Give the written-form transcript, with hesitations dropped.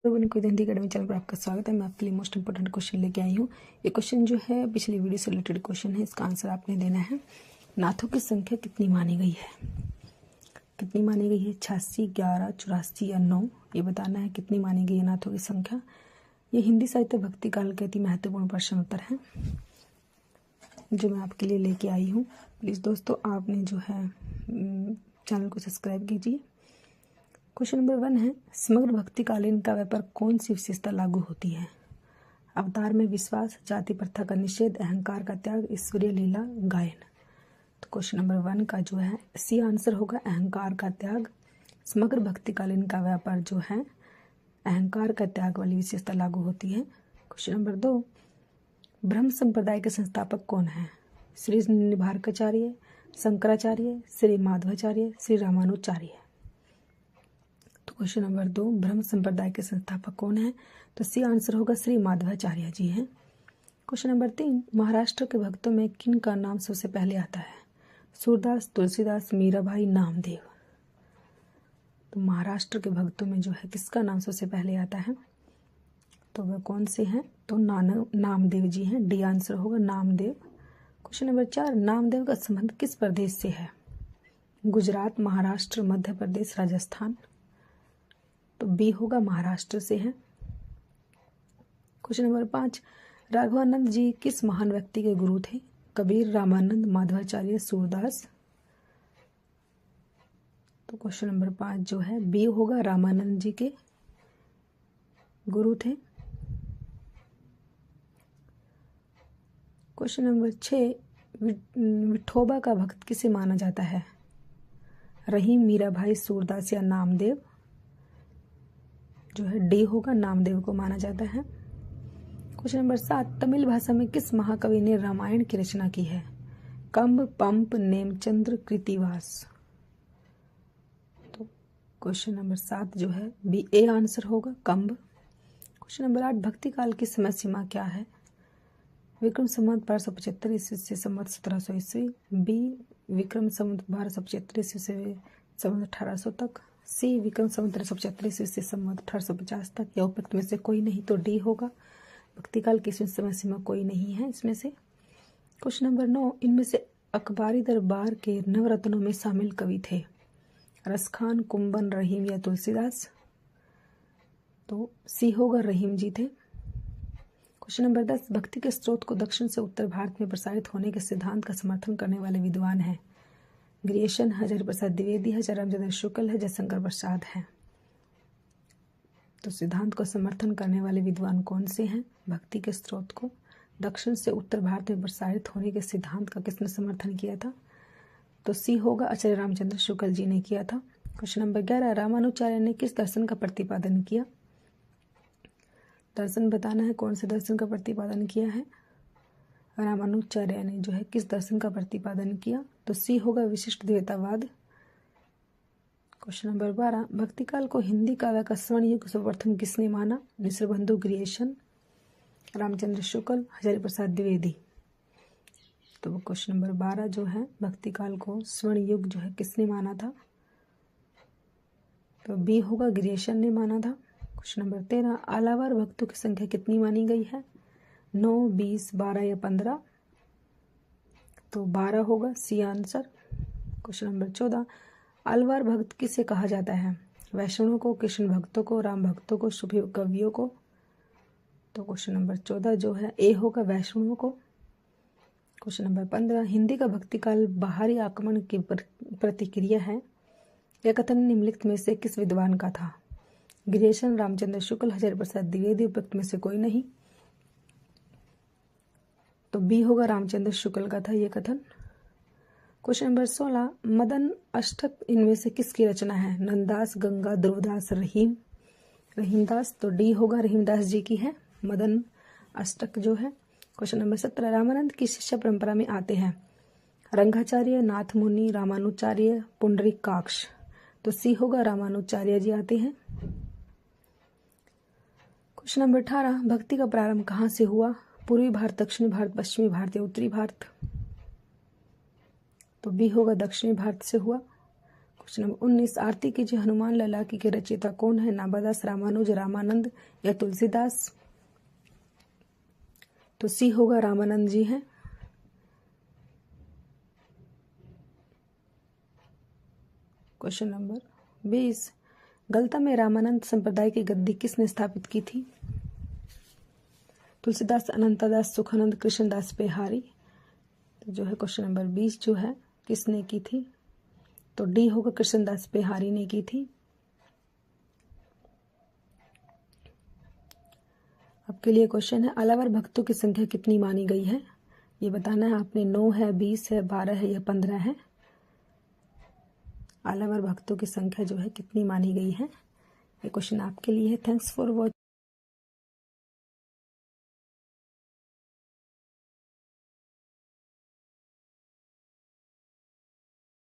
तो कोई Hindi academy channel पर आपका स्वागत है। मैं आपके लिए मोस्ट इंपोर्टेंट क्वेश्चन लेके आई हूँ। ये क्वेश्चन जो है पिछली वीडियो से रिलेटेड क्वेश्चन है। इसका आंसर आपने देना है। नाथों की संख्या कितनी मानी गई है? कितनी मानी गई है? 86, 11, 84 या 9? ये बताना है कितनी मानी गई है नाथों की संख्या। ये हिंदी साहित्य भक्ति काल के अति महत्वपूर्ण प्रश्न उत्तर है जो मैं आपके लिए लेके आई हूँ। प्लीज़ दोस्तों आपने जो है चैनल को सब्सक्राइब कीजिए। क्वेश्चन नंबर 1 है, समग्र भक्तिकालीन काव्य पर कौन सी विशेषता लागू होती है? अवतार में विश्वास, जाति प्रथा का निषेध, अहंकार का त्याग, ईश्वरीय लीला गायन। तो क्वेश्चन नंबर 1 का जो है सी आंसर होगा अहंकार का त्याग। समग्र भक्तिकालीन काव्य पर जो है अहंकार का त्याग वाली विशेषता लागू होती है। क्वेश्चन नंबर 2, ब्रह्म संप्रदाय के संस्थापक कौन है? श्री निम्बार्काचार्य, शंकराचार्य, श्री माधवाचार्य, श्री रामानुजाचार्य। तो क्वेश्चन नंबर 2, ब्रह्म संप्रदाय के संस्थापक कौन है? तो सी आंसर होगा श्री माधवाचार्य जी हैं। क्वेश्चन नंबर 3, महाराष्ट्र के भक्तों में किन का नाम सबसे पहले आता है? सूरदास, तुलसीदास, मीराबाई, नामदेव। तो महाराष्ट्र के भक्तों में जो है किसका नाम सबसे पहले आता है? तो वह कौन से हैं? तो नामदेव जी हैं। डी आंसर होगा नामदेव। क्वेश्चन नंबर 4, नामदेव का संबंध किस प्रदेश से है? गुजरात, महाराष्ट्र, मध्य प्रदेश, राजस्थान। तो बी होगा महाराष्ट्र से है। क्वेश्चन नंबर 5, राघवानंद जी किस महान व्यक्ति के गुरु थे? कबीर, रामानंद, माधवाचार्य, सूरदास। तो क्वेश्चन नंबर 5 जो है बी होगा रामानंद जी के गुरु थे। क्वेश्चन नंबर 6, विठोबा का भक्त किसे माना जाता है? रहीम, मीराभाई, सूरदास या नामदेव। जो है डी होगा नामदेव को माना जाता है। क्वेश्चन नंबर 7, तमिल भाषा में किस महाकवि ने रामायण की रचना की है? कंब, पंप, नेमचंद्र, कृतिवास। तो क्वेश्चन नंबर 7 जो है बी ए आंसर होगा कंब। क्वेश्चन नंबर 8, भक्ति काल की समय सीमा क्या है? विक्रम संवत 1275 ईस्वी से संवत 1700 ईस्वी। बी विक्रम संवत 1275 ईस्वी से संवत 1800 तक। सी विक्रम संवत 1375 ईस्वी से संवत 1850 तक। या उपयुक्त में से कोई नहीं तो डी होगा। भक्तिकाल की समय सीमा कोई नहीं है इसमें से। क्वेश्चन नंबर 9, इनमें से अकबारी दरबार के नवरत्नों में शामिल कवि थे? रसखान, कुंभन, रहीम या तुलसीदास। तो सी होगा रहीम जी थे। क्वेश्चन नंबर 10, भक्ति के स्रोत को दक्षिण से उत्तर भारत में प्रसारित होने के सिद्धांत का समर्थन करने वाले विद्वान हैं? ग्रियेशन, हजारी प्रसाद द्विवेदी है, रामचंद्र शुक्ल है, जयशंकर प्रसाद है। तो सिद्धांत को समर्थन करने वाले विद्वान कौन से हैं? भक्ति के स्रोत को दक्षिण से उत्तर भारत में प्रसारित होने के सिद्धांत का किसने समर्थन किया था? तो सी होगा आचार्य रामचंद्र शुक्ल जी ने किया था। क्वेश्चन नंबर 11, रामानुजाचार्य ने किस दर्शन का प्रतिपादन किया? दर्शन बताना है कौन से दर्शन का प्रतिपादन किया है। रामानुजाचार्य ने जो है किस दर्शन का प्रतिपादन किया? तो सी होगा विशिष्ट द्वैतवाद। क्वेश्चन नंबर 12, भक्तिकाल को हिंदी काव्य का स्वर्ण युग सर्वप्रथम किसने माना? मिश्रबंधु, ग्रियेशन, रामचंद्र शुक्ल, हजारी प्रसाद द्विवेदी। तो क्वेश्चन नंबर 12 जो है भक्तिकाल को स्वर्ण युग जो है किसने माना था? तो बी होगा ग्रियेशन ने माना था। क्वेश्चन नंबर 13, आलावार भक्तों की संख्या कितनी मानी गई है? 9, 20, 12 या 15। तो 12 होगा C answer. Question number 14, Alvar भक्त किसे कहा जाता है? वैष्णवों को, कृष्ण भक्तों को, राम भक्तों को, सूफी कवियों को। तो क्वेश्चन नंबर 14 जो है ए होगा वैष्णवों को। क्वेश्चन नंबर 15, हिंदी का भक्तिकाल बाहरी आक्रमण की प्रतिक्रिया है। यह कथन निम्नलिखित में से किस विद्वान का था? ग्रियेशन, रामचंद्र शुक्ल, हजारी प्रसाद द्विवेदी। उपयुक्त में से कोई नहीं तो बी होगा रामचंद्र शुक्ल का था यह कथन। क्वेश्चन नंबर 16, मदन अष्टक इनमें से किसकी रचना है? नंददास, गंगा, ध्रुवदास, रहीमदास। तो डी होगा रहीमदास जी की है मदन अष्टक जो है। क्वेश्चन नंबर 17, रामानंद की शिष्य परंपरा में आते हैं? रंगाचार्य, नाथ मुनि, रामानुजाचार्य, पुंडरीकाक्ष। तो सी होगा रामानुजाचार्य जी आते हैं। क्वेश्चन नंबर 18, भक्ति का प्रारंभ कहाँ से हुआ? पूर्वी भारत, दक्षिणी भारत, पश्चिमी भारत या उत्तरी भारत। तो बी होगा दक्षिणी भारत से हुआ। क्वेश्चन नंबर 19, आरती कीजिए हनुमान लला की के रचयिता कौन है? नामदास, रामानुज, रामानंद या तुलसीदास? तो सी होगा, रामानंद जी हैं। क्वेश्चन नंबर 20, गलता में रामानंद संप्रदाय की गद्दी किसने स्थापित की थी? तुलसीदास, अनंतदास, सुखानंद, कृष्णदास बेहारी। तो जो है क्वेश्चन नंबर 20 जो है किसने की थी? तो डी होगा, कृष्णदास बेहारी ने की थी। आपके लिए क्वेश्चन है, आलावर भक्तों की संख्या कितनी मानी गई है? ये बताना है आपने। 9 है, 20 है, 12 है या 15 है? आलावर भक्तों की संख्या जो है कितनी मानी गई है? ये क्वेश्चन आपके लिए है। Thanks for watching.